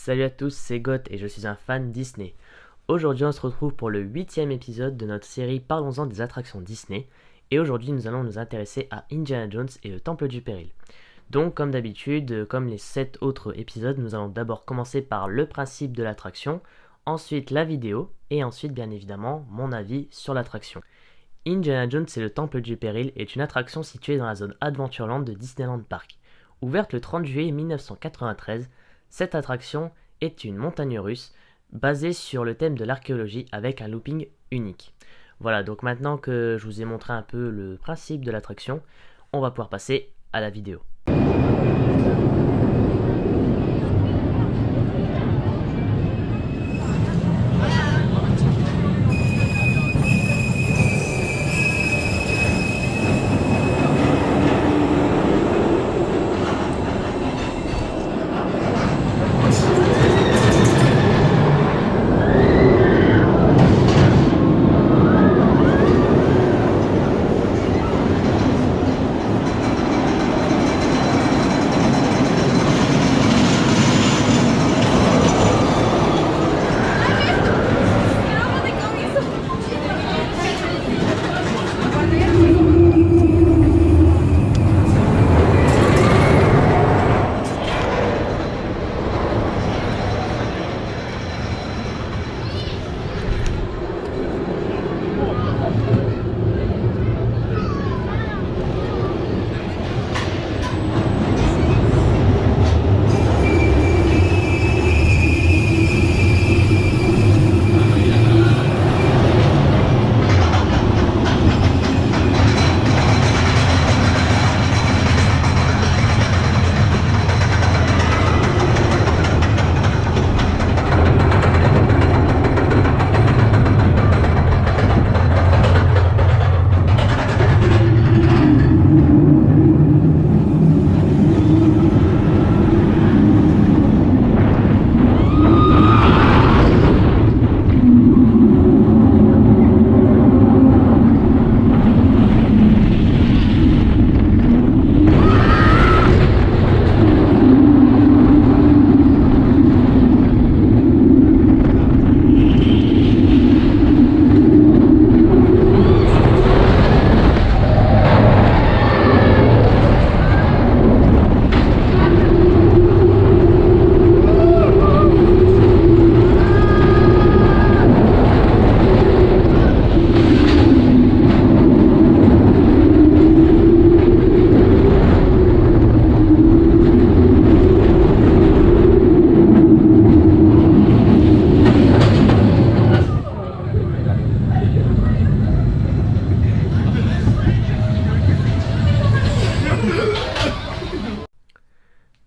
Salut à tous, c'est Goth et je suis un fan Disney. Aujourd'hui on se retrouve pour le 8e épisode de notre série Parlons-en des attractions Disney. Et aujourd'hui nous allons nous intéresser à Indiana Jones et le Temple du Péril. Donc comme d'habitude, comme les 7 autres épisodes, nous allons d'abord commencer par le principe de l'attraction, ensuite la vidéo et ensuite bien évidemment mon avis sur l'attraction. Indiana Jones et le Temple du Péril est une attraction située dans la zone Adventureland de Disneyland Park. Ouverte le 30 juillet 1993, cette attraction est une montagne russe basée sur le thème de l'archéologie avec un looping unique. Voilà, donc maintenant que je vous ai montré un peu le principe de l'attraction, on va pouvoir passer à la vidéo.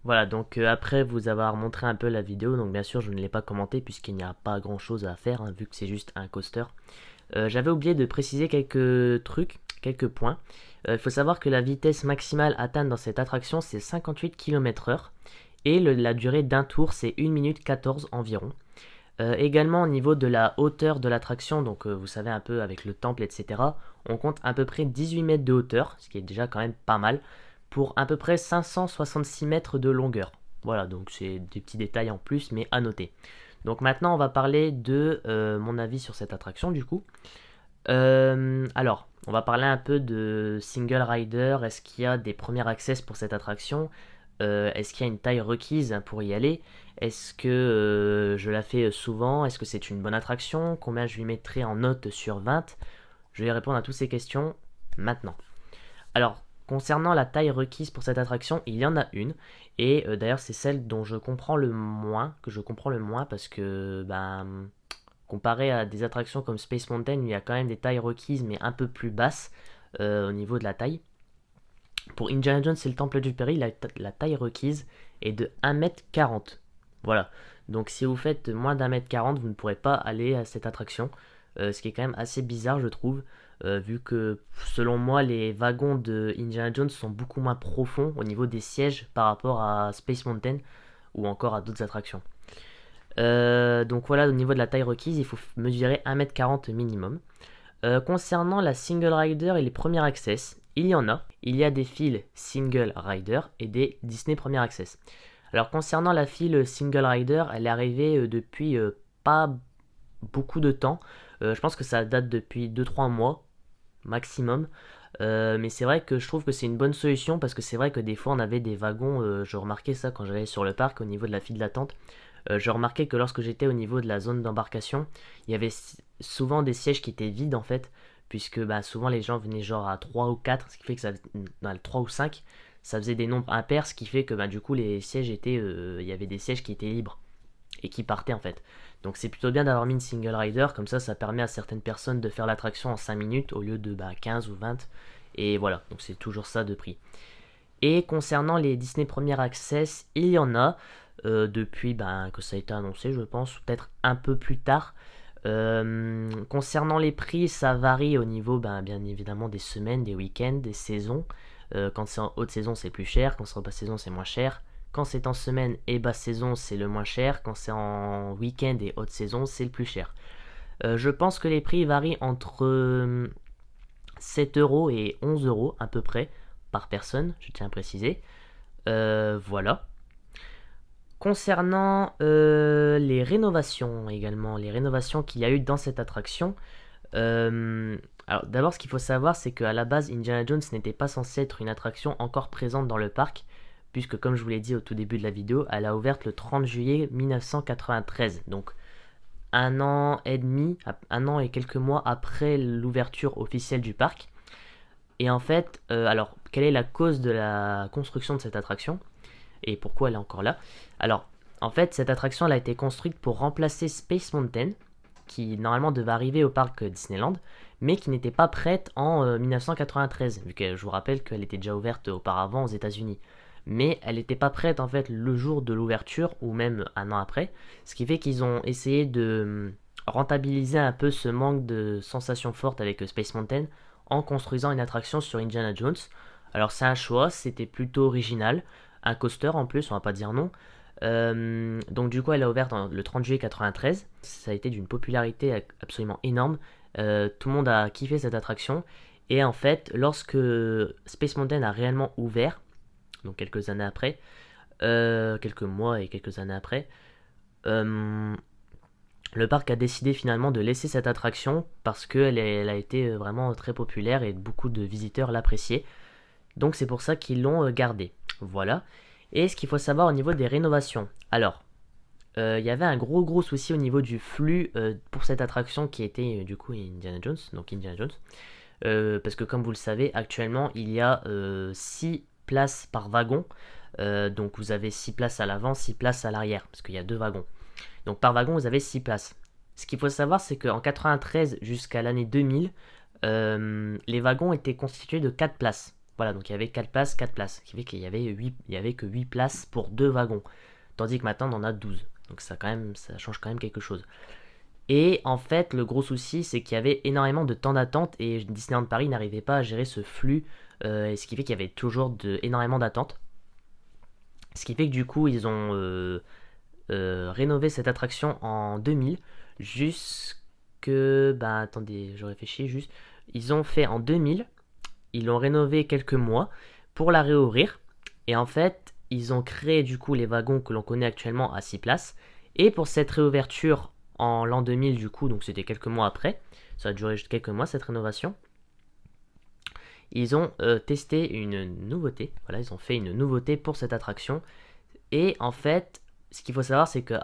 Voilà, donc après vous avoir montré un peu la vidéo, donc bien sûr je ne l'ai pas commenté puisqu'il n'y a pas grand chose à faire, hein, vu que c'est juste un coaster. J'avais oublié de préciser quelques trucs, quelques points. Il faut savoir que la vitesse maximale atteinte dans cette attraction c'est 58 km/h et la durée d'un tour c'est 1 minute 14 environ. Également au niveau de la hauteur de l'attraction, donc vous savez un peu avec le temple etc, on compte à peu près 18 mètres de hauteur, ce qui est déjà quand même pas mal, pour à peu près 566 mètres de longueur. Voilà, donc c'est des petits détails en plus, mais à noter. Donc maintenant, on va parler de mon avis sur cette attraction, du coup. Alors, on va parler un peu de single rider. Est-ce qu'il y a des premiers access pour cette attraction? Est-ce qu'il y a une taille requise pour y aller? Est-ce que je la fais souvent? Est-ce que c'est une bonne attraction? Combien je lui mettrai en note sur 20? Je vais répondre à toutes ces questions maintenant. Alors, concernant la taille requise pour cette attraction, il y en a une. Et d'ailleurs, c'est celle dont je comprends le moins, parce que, comparé à des attractions comme Space Mountain, il y a quand même des tailles requises, mais un peu plus basses au niveau de la taille. Pour Indiana Jones et le Temple du Péril, la taille requise est de 1m40. Voilà. Donc si vous faites moins d'1m40, vous ne pourrez pas aller à cette attraction. Ce qui est quand même assez bizarre, je trouve. Vu que selon moi les wagons de Indiana Jones sont beaucoup moins profonds au niveau des sièges par rapport à Space Mountain ou encore à d'autres attractions. Donc voilà, au niveau de la taille requise, il faut mesurer 1m40 minimum. Concernant la single rider et les premiers access, il y en a. Il y a des files single rider et des Disney Premier Access. Alors concernant la file Single Rider, elle est arrivée depuis pas beaucoup de temps. Je pense que ça date depuis 2-3 mois maximum. Mais c'est vrai que je trouve que c'est une bonne solution parce que c'est vrai que des fois on avait des wagons, je remarquais ça quand j'allais sur le parc au niveau de la file d'attente. Je remarquais que lorsque j'étais au niveau de la zone d'embarcation, il y avait souvent des sièges qui étaient vides en fait, puisque bah, souvent les gens venaient genre à 3 ou 4, ce qui fait que ça, dans le 3 ou 5, ça faisait des nombres impairs, ce qui fait que bah, du coup les sièges étaient, il y avait des sièges qui étaient libres et qui partaient en fait. Donc c'est plutôt bien d'avoir mis une single rider, comme ça permet à certaines personnes de faire l'attraction en 5 minutes au lieu de bah, 15 ou 20. Et voilà, donc c'est toujours ça de prix. Et concernant les Disney Premier Access, il y en a depuis ben, que ça a été annoncé, je pense, peut-être un peu plus tard. Concernant les prix, ça varie au niveau ben, bien évidemment des semaines, des week-ends, des saisons. Quand c'est en haute saison, c'est plus cher. Quand c'est en basse saison, c'est moins cher. Quand c'est en semaine et basse saison, c'est le moins cher. Quand c'est en week-end et haute saison, c'est le plus cher. Je pense que les prix varient entre 7 euros et 11 euros à peu près par personne, je tiens à préciser. Voilà. Concernant les rénovations également, les rénovations qu'il y a eu dans cette attraction. Alors d'abord, ce qu'il faut savoir, c'est qu'à la base, Indiana Jones n'était pas censé être une attraction encore présente dans le parc, puisque comme je vous l'ai dit au tout début de la vidéo, elle a ouvert le 30 juillet 1993. Donc un an et demi, un an et quelques mois après l'ouverture officielle du parc. Et en fait, alors, quelle est la cause de la construction de cette attraction et pourquoi elle est encore là? Alors, en fait, cette attraction elle a été construite pour remplacer Space Mountain, qui normalement devait arriver au parc Disneyland, mais qui n'était pas prête en 1993, vu que je vous rappelle qu'elle était déjà ouverte auparavant aux États-Unis. Mais elle n'était pas prête en fait le jour de l'ouverture ou même un an après, ce qui fait qu'ils ont essayé de rentabiliser un peu ce manque de sensations fortes avec Space Mountain en construisant une attraction sur Indiana Jones. Alors c'est un choix, c'était plutôt original, un coaster en plus, on va pas dire non. Donc du coup elle a ouvert le 30 juillet 93, ça a été d'une popularité absolument énorme, tout le monde a kiffé cette attraction, et en fait lorsque Space Mountain a réellement ouvert, donc quelques années après, quelques mois et quelques années après, le parc a décidé finalement de laisser cette attraction parce qu'elle a été vraiment très populaire et beaucoup de visiteurs l'appréciaient. Donc c'est pour ça qu'ils l'ont gardée. Voilà. Et ce qu'il faut savoir au niveau des rénovations. Alors, il y avait un gros souci au niveau du flux pour cette attraction qui était du coup Indiana Jones. Donc Indiana Jones. Parce que comme vous le savez, actuellement il y a 6 places par wagon. Donc vous avez 6 places à l'avant, 6 places à l'arrière. Parce qu'il y a 2 wagons. Donc par wagon, vous avez 6 places. Ce qu'il faut savoir, c'est qu'en 93 jusqu'à l'année 2000, les wagons étaient constitués de 4 places. Voilà, donc il y avait 4 places, 4 places. Ce qui fait qu'il y avait que 8 places pour 2 wagons. Tandis que maintenant, on en a 12. Donc ça change quand même quelque chose. Et en fait, le gros souci, c'est qu'il y avait énormément de temps d'attente et Disneyland Paris n'arrivait pas à gérer ce flux. Ce qui fait qu'il y avait toujours énormément d'attente. Ce qui fait que du coup, ils ont rénové cette attraction en 2000 jusque... Bah attendez, je réfléchis juste. Ils ont fait en 2000, ils l'ont rénové quelques mois pour la réouvrir. Et en fait, ils ont créé du coup les wagons que l'on connaît actuellement à 6 places. Et pour cette réouverture en l'an 2000 du coup, donc c'était quelques mois après, ça a duré juste quelques mois cette rénovation, ils ont testé une nouveauté. Voilà, ils ont fait une nouveauté pour cette attraction. Et en fait, ce qu'il faut savoir, c'est que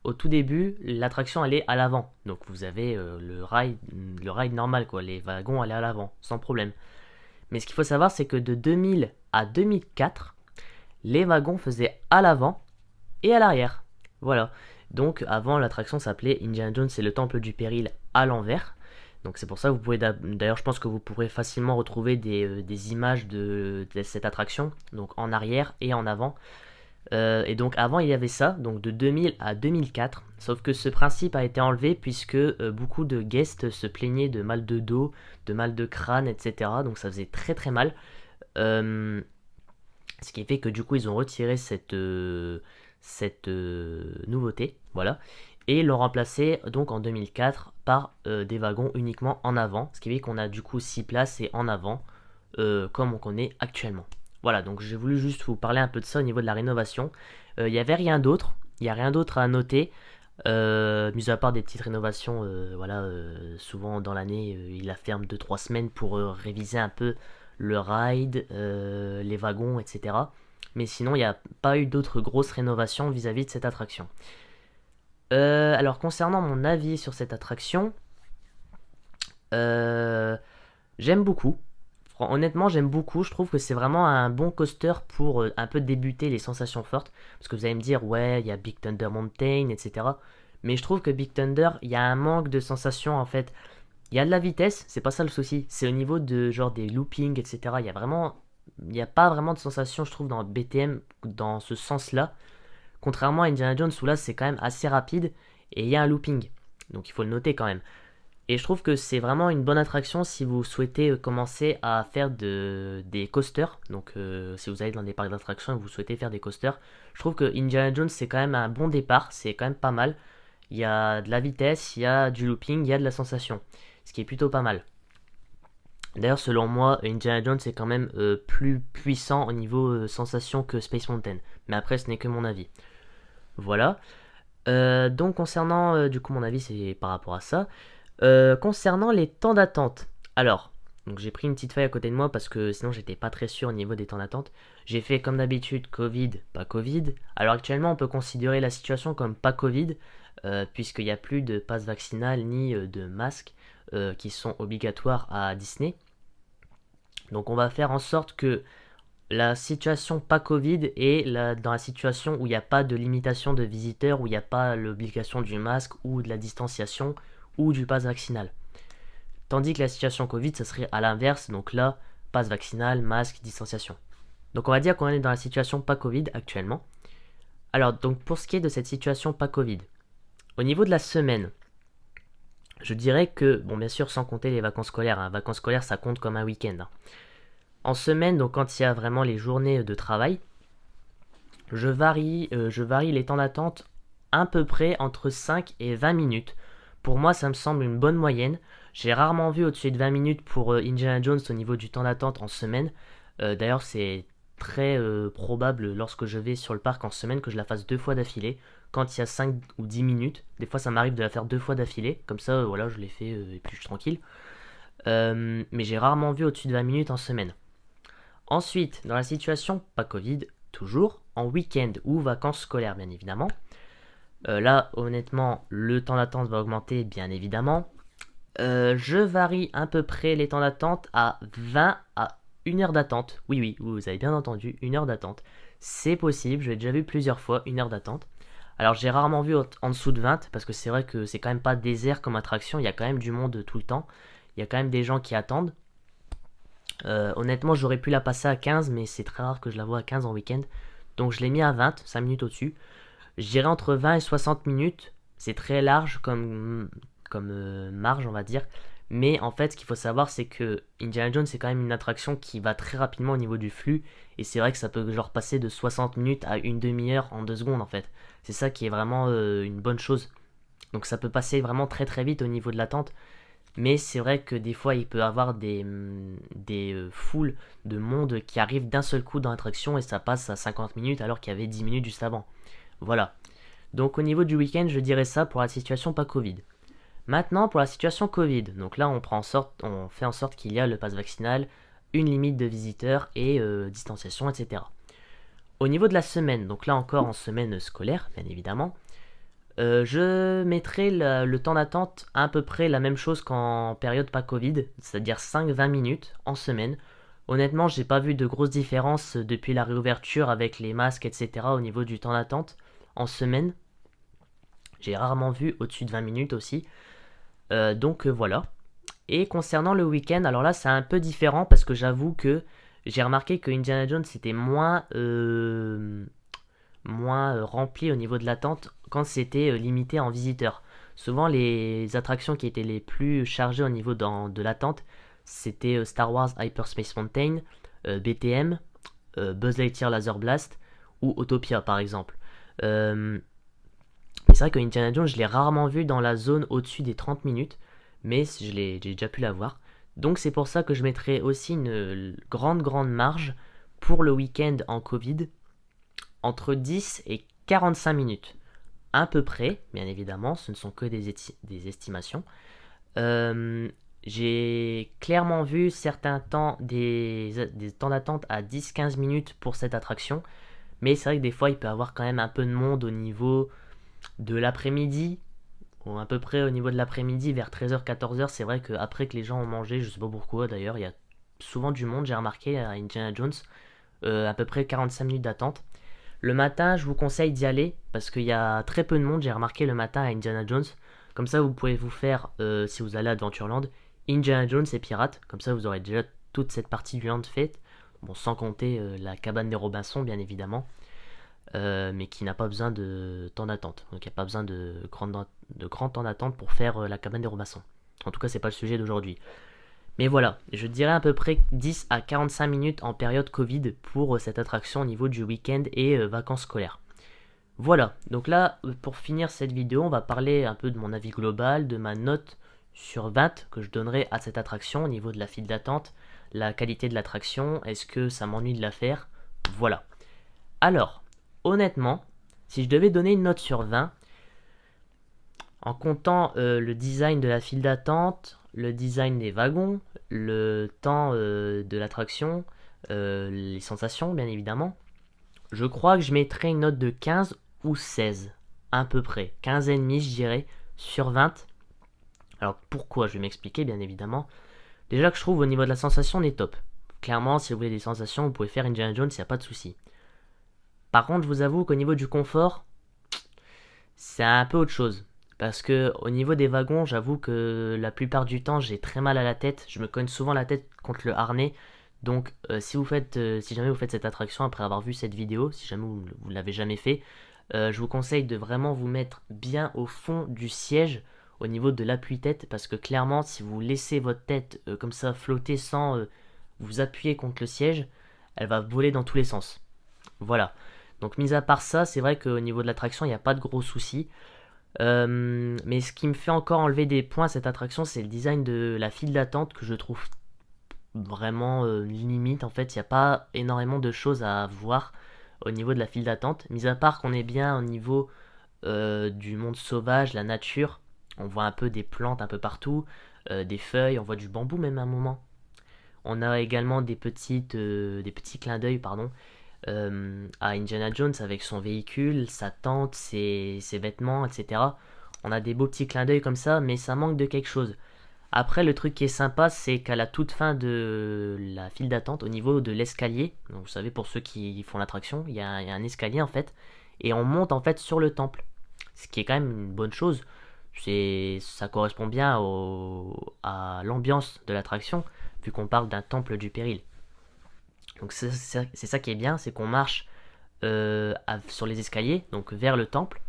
au tout début, l'attraction elle est à l'avant. Donc vous avez le ride normal, quoi. Les wagons allaient à l'avant, sans problème. Mais ce qu'il faut savoir, c'est que de 2000 à 2004, les wagons faisaient à l'avant et à l'arrière. Voilà. Donc avant, l'attraction s'appelait Indiana Jones et le Temple du Péril à l'envers. Donc c'est pour ça que vous pouvez, d'ailleurs je pense que vous pourrez facilement retrouver des images de cette attraction, donc en arrière et en avant. Et donc avant il y avait ça, donc de 2000 à 2004, sauf que ce principe a été enlevé puisque beaucoup de guests se plaignaient de mal de dos, de mal de crâne, etc. Donc ça faisait très mal. Ce qui fait que du coup ils ont retiré cette nouveauté, voilà, et l'ont remplacé donc en 2004 par des wagons uniquement en avant, ce qui fait qu'on a du coup 6 places et en avant, comme on connaît actuellement. Voilà, donc j'ai voulu juste vous parler un peu de ça au niveau de la rénovation. Il n'y avait rien d'autre. Il n'y a rien d'autre à noter. Mis à part des petites rénovations, voilà, souvent dans l'année, il la ferme 2 3 semaines pour réviser un peu le ride, les wagons, etc. Mais sinon, il n'y a pas eu d'autres grosses rénovations vis-à-vis de cette attraction. Alors, concernant mon avis sur cette attraction, euh, j'aime beaucoup. Honnêtement, j'aime beaucoup. Je trouve que c'est vraiment un bon coaster pour un peu débuter les sensations fortes. Parce que vous allez me dire, ouais, il y a Big Thunder Mountain, etc. Mais je trouve que Big Thunder, il y a un manque de sensations en fait. Il y a de la vitesse, c'est pas ça le souci. C'est au niveau de genre des loopings, etc. Il y a pas vraiment de sensation, je trouve, dans BTM dans ce sens-là. Contrairement à Indiana Jones où là, c'est quand même assez rapide et il y a un looping. Donc il faut le noter quand même. Et je trouve que c'est vraiment une bonne attraction si vous souhaitez commencer à faire des coasters. Donc si vous allez dans des parcs d'attractions et vous souhaitez faire des coasters, je trouve que Indiana Jones c'est quand même un bon départ, c'est quand même pas mal. Il y a de la vitesse, il y a du looping, il y a de la sensation, ce qui est plutôt pas mal. D'ailleurs selon moi, Indiana Jones est quand même plus puissant au niveau sensation que Space Mountain. Mais après ce n'est que mon avis. Voilà. Donc concernant du coup mon avis c'est par rapport à ça. Concernant les temps d'attente, alors, donc j'ai pris une petite feuille à côté de moi parce que sinon j'étais pas très sûr au niveau des temps d'attente. J'ai fait comme d'habitude Covid, pas Covid. Alors actuellement on peut considérer la situation comme pas Covid puisqu'il n'y a plus de passe vaccinal ni de masques qui sont obligatoires à Disney. Donc on va faire en sorte que la situation pas Covid est dans la situation où il n'y a pas de limitation de visiteurs, où il n'y a pas l'obligation du masque ou de la distanciation ou du pass vaccinal. Tandis que la situation Covid, ça serait à l'inverse, donc là, passe vaccinal, masque, distanciation. Donc on va dire qu'on est dans la situation pas Covid actuellement. Alors donc pour ce qui est de cette situation pas Covid, au niveau de la semaine, je dirais que, bon bien sûr sans compter les vacances scolaires, hein, vacances scolaires ça compte comme un week-end. Hein. En semaine, donc quand il y a vraiment les journées de travail, je varie les temps d'attente à peu près entre 5 et 20 minutes. Pour moi, ça me semble une bonne moyenne. J'ai rarement vu au-dessus de 20 minutes pour Indiana Jones au niveau du temps d'attente en semaine. D'ailleurs, c'est très probable lorsque je vais sur le parc en semaine que je la fasse 2 fois d'affilée. Quand il y a 5 ou 10 minutes, des fois ça m'arrive de la faire 2 fois d'affilée. Comme ça, voilà, je l'ai fait et puis je suis tranquille. Mais j'ai rarement vu au-dessus de 20 minutes en semaine. Ensuite, dans la situation, pas Covid, toujours, en week-end ou vacances scolaires bien évidemment. Là, honnêtement, le temps d'attente va augmenter bien évidemment. Je varie à peu près les temps d'attente à 20 à 1 heure d'attente. Oui, oui, vous avez bien entendu, 1 heure d'attente. C'est possible, je l'ai déjà vu plusieurs fois, 1 heure d'attente. Alors j'ai rarement vu en dessous de 20 parce que c'est vrai que c'est quand même pas désert comme attraction, il y a quand même du monde tout le temps. Il y a quand même des gens qui attendent. Honnêtement, j'aurais pu la passer à 15, mais c'est très rare que je la vois à 15 en week-end. Donc je l'ai mis à 20, 5 minutes au-dessus. Je dirais entre 20 et 60 minutes. C'est très large comme marge, on va dire. Mais en fait, ce qu'il faut savoir, c'est que Indiana Jones, c'est quand même une attraction qui va très rapidement au niveau du flux. Et c'est vrai que ça peut genre passer de 60 minutes à une demi-heure en 2 secondes, en fait. C'est ça qui est vraiment une bonne chose. Donc ça peut passer vraiment très très vite au niveau de l'attente. Mais c'est vrai que des fois, il peut y avoir des foules de monde qui arrivent d'un seul coup dans l'attraction et ça passe à 50 minutes alors qu'il y avait 10 minutes juste avant. Voilà. Donc au niveau du week-end, je dirais ça pour la situation pas Covid. Maintenant, pour la situation Covid. Donc là, on fait en sorte qu'il y a le pass vaccinal, une limite de visiteurs et distanciation, etc. Au niveau de la semaine, donc là encore en semaine scolaire, bien évidemment, je mettrai le temps d'attente à peu près la même chose qu'en période pas Covid, c'est-à-dire 5-20 minutes en semaine. Honnêtement, j'ai pas vu de grosses différences depuis la réouverture avec les masques, etc. au niveau du temps d'attente en semaine. J'ai rarement vu au-dessus de 20 minutes aussi. Donc voilà. Et concernant le week-end, alors là c'est un peu différent parce que j'avoue que j'ai remarqué que Indiana Jones c'était moins rempli au niveau de l'attente quand c'était limité en visiteurs. Souvent les attractions qui étaient les plus chargées au niveau de l'attente, c'était Star Wars Hyperspace Mountain, BTM, Buzz Lightyear Laser Blast ou Autopia par exemple. Mais c'est vrai que Indiana Jones, je l'ai rarement vu dans la zone au-dessus des 30 minutes, mais j'ai déjà pu la voir. Donc c'est pour ça que je mettrai aussi une grande marge pour le week-end en Covid. entre 10 et 45 minutes. À peu près, bien évidemment, ce ne sont que des estimations. Euh, j'ai clairement vu certains temps, des temps d'attente à 10-15 minutes pour cette attraction. Mais c'est vrai que des fois, il peut y avoir quand même un peu de monde au niveau de l'après-midi, ou à peu près au niveau de l'après-midi, vers 13h-14h. C'est vrai qu'après que les gens ont mangé, je sais pas pourquoi d'ailleurs, il y a souvent du monde, j'ai remarqué à Indiana Jones, à peu près 45 minutes d'attente. Le matin, je vous conseille d'y aller parce qu'il y a très peu de monde, j'ai remarqué le matin à Indiana Jones. Comme ça, vous pouvez vous faire, si vous allez à Adventureland, Indiana Jones et Pirates. Comme ça, vous aurez déjà toute cette partie du land faite. Bon, sans compter la cabane des Robinson, bien évidemment. Mais qui n'a pas besoin de temps d'attente. Donc il n'y a pas besoin de grand temps d'attente pour faire la cabane des Robinson. En tout cas, c'est pas le sujet d'aujourd'hui. Mais voilà, je dirais à peu près 10 à 45 minutes en période Covid pour cette attraction au niveau du week-end et vacances scolaires. Voilà, donc là, pour finir cette vidéo, on va parler un peu de mon avis global, de ma note sur 20 que je donnerai à cette attraction au niveau de la file d'attente, la qualité de l'attraction, est-ce que ça m'ennuie de la faire? Voilà. Alors, honnêtement, si je devais donner une note sur 20, en comptant le design de la file d'attente, le design des wagons, le temps de l'attraction, les sensations bien évidemment, je crois que je mettrais une note de 15 ou 16, à peu près. 15,5 je dirais, sur 20. Alors pourquoi? Je vais m'expliquer bien évidemment. Déjà que je trouve au niveau de la sensation on est top. Clairement, si vous voulez des sensations, vous pouvez faire Indiana Jones, il n'y a pas de souci. Par contre, je vous avoue qu'au niveau du confort, c'est un peu autre chose. Parce que au niveau des wagons, j'avoue que la plupart du temps, j'ai très mal à la tête. Je me cogne souvent la tête contre le harnais. Donc, si jamais vous faites cette attraction après avoir vu cette vidéo, si jamais vous l'avez jamais fait, je vous conseille de vraiment vous mettre bien au fond du siège, au niveau de l'appui-tête, parce que clairement, si vous laissez votre tête comme ça flotter sans vous appuyer contre le siège, elle va voler dans tous les sens. Voilà. Donc, mis à part ça, c'est vrai qu'au niveau de l'attraction, il n'y a pas de gros soucis. Mais ce qui me fait encore enlever des points à cette attraction, c'est le design de la file d'attente que je trouve vraiment limite. En fait, il n'y a pas énormément de choses à voir au niveau de la file d'attente. Mis à part qu'on est bien au niveau du monde sauvage, la nature. On voit un peu des plantes un peu partout, des feuilles, on voit du bambou même à un moment. On a également des petits clins d'œil, pardon, à Indiana Jones avec son véhicule, sa tente, ses vêtements, etc. On a des beaux petits clins d'œil comme ça, mais ça manque de quelque chose. Après, le truc qui est sympa, c'est qu'à la toute fin de la file d'attente, au niveau de l'escalier, donc vous savez, pour ceux qui font l'attraction, il y a un escalier en fait, et on monte en fait sur le temple. Ce qui est quand même une bonne chose. Ça correspond bien à l'ambiance de l'attraction, vu qu'on parle d'un temple du péril. Donc c'est ça qui est bien, c'est qu'on marche sur les escaliers, donc vers le temple,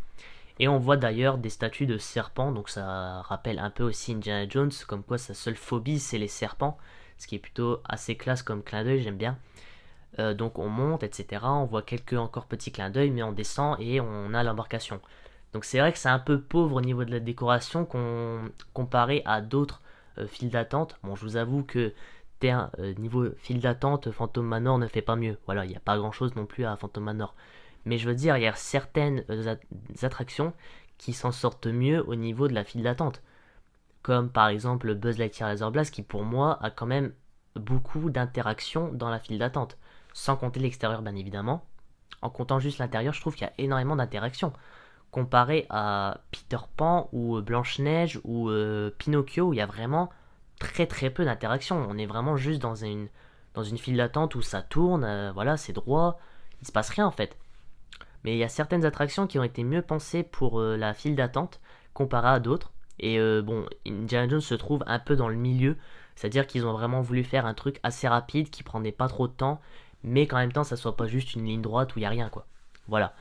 et on voit d'ailleurs des statues de serpents, donc ça rappelle un peu aussi Indiana Jones, comme quoi sa seule phobie c'est les serpents, ce qui est plutôt assez classe comme clin d'œil, j'aime bien. Donc on monte, etc. On voit quelques encore petits clins d'œil, mais on descend et on a l'embarcation. Donc c'est vrai que c'est un peu pauvre au niveau de la décoration comparé à d'autres files d'attente. Bon, je vous avoue que niveau file d'attente, Phantom Manor ne fait pas mieux. Voilà, il n'y a pas grand chose non plus à Phantom Manor. Mais je veux dire, il y a certaines attractions qui s'en sortent mieux au niveau de la file d'attente. Comme par exemple Buzz Lightyear Laser Blast qui pour moi a quand même beaucoup d'interactions dans la file d'attente. Sans compter l'extérieur bien évidemment. En comptant juste l'intérieur, je trouve qu'il y a énormément d'interactions. Comparé à Peter Pan ou Blanche-Neige ou Pinocchio où il y a vraiment très très peu d'interactions. On est vraiment juste dans une file d'attente où ça tourne, voilà, c'est droit, il se passe rien en fait. Mais il y a certaines attractions qui ont été mieux pensées pour la file d'attente comparé à d'autres. Et bon, Indiana Jones se trouve un peu dans le milieu, c'est-à-dire qu'ils ont vraiment voulu faire un truc assez rapide qui prenait pas trop de temps, mais qu'en même temps ça soit pas juste une ligne droite où il y a rien quoi. Voilà.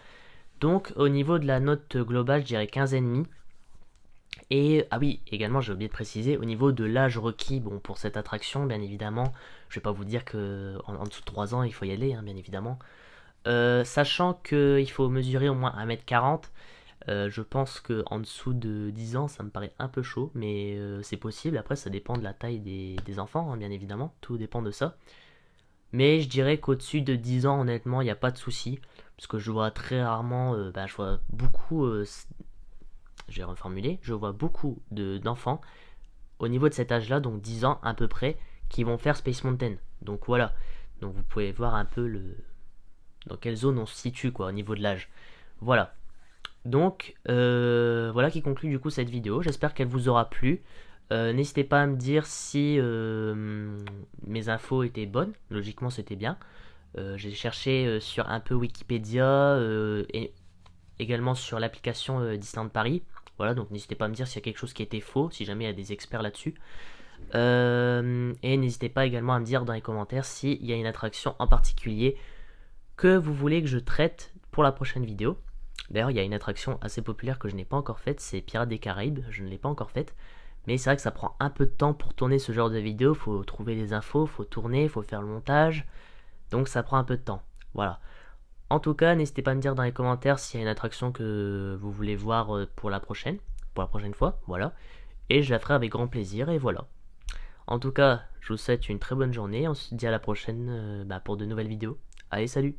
Donc au niveau de la note globale, je dirais 15,5. Et ah oui, également j'ai oublié de préciser, au niveau de l'âge requis bon, pour cette attraction, bien évidemment, je vais pas vous dire que en dessous de 3 ans il faut y aller, hein, bien évidemment. Sachant qu'il faut mesurer au moins 1m40, je pense que en dessous de 10 ans ça me paraît un peu chaud, mais c'est possible, après ça dépend de la taille des enfants, hein, bien évidemment, tout dépend de ça. Mais je dirais qu'au-dessus de 10 ans, honnêtement, il n'y a pas de souci. parce que je vois très rarement, je vois beaucoup, je vais reformuler, je vois beaucoup d'enfants au niveau de cet âge-là, donc 10 ans à peu près, qui vont faire Space Mountain. Donc voilà, donc vous pouvez voir un peu dans quelle zone on se situe quoi, au niveau de l'âge. Voilà. Donc voilà qui conclut du coup cette vidéo. J'espère qu'elle vous aura plu. N'hésitez pas à me dire si mes infos étaient bonnes. Logiquement c'était bien. J'ai cherché sur un peu Wikipédia et également sur l'application Disneyland Paris. Voilà, donc n'hésitez pas à me dire s'il y a quelque chose qui était faux, si jamais il y a des experts là-dessus. Et n'hésitez pas également à me dire dans les commentaires s'il y a une attraction en particulier que vous voulez que je traite pour la prochaine vidéo. D'ailleurs, il y a une attraction assez populaire que je n'ai pas encore faite, c'est Pirates des Caraïbes, je ne l'ai pas encore faite. Mais c'est vrai que ça prend un peu de temps pour tourner ce genre de vidéo, faut trouver les infos, faut tourner, faut faire le montage, donc ça prend un peu de temps. Voilà. En tout cas, n'hésitez pas à me dire dans les commentaires s'il y a une attraction que vous voulez voir pour la prochaine fois, voilà. Et je la ferai avec grand plaisir, et voilà. En tout cas, je vous souhaite une très bonne journée, on se dit à la prochaine pour de nouvelles vidéos. Allez, salut!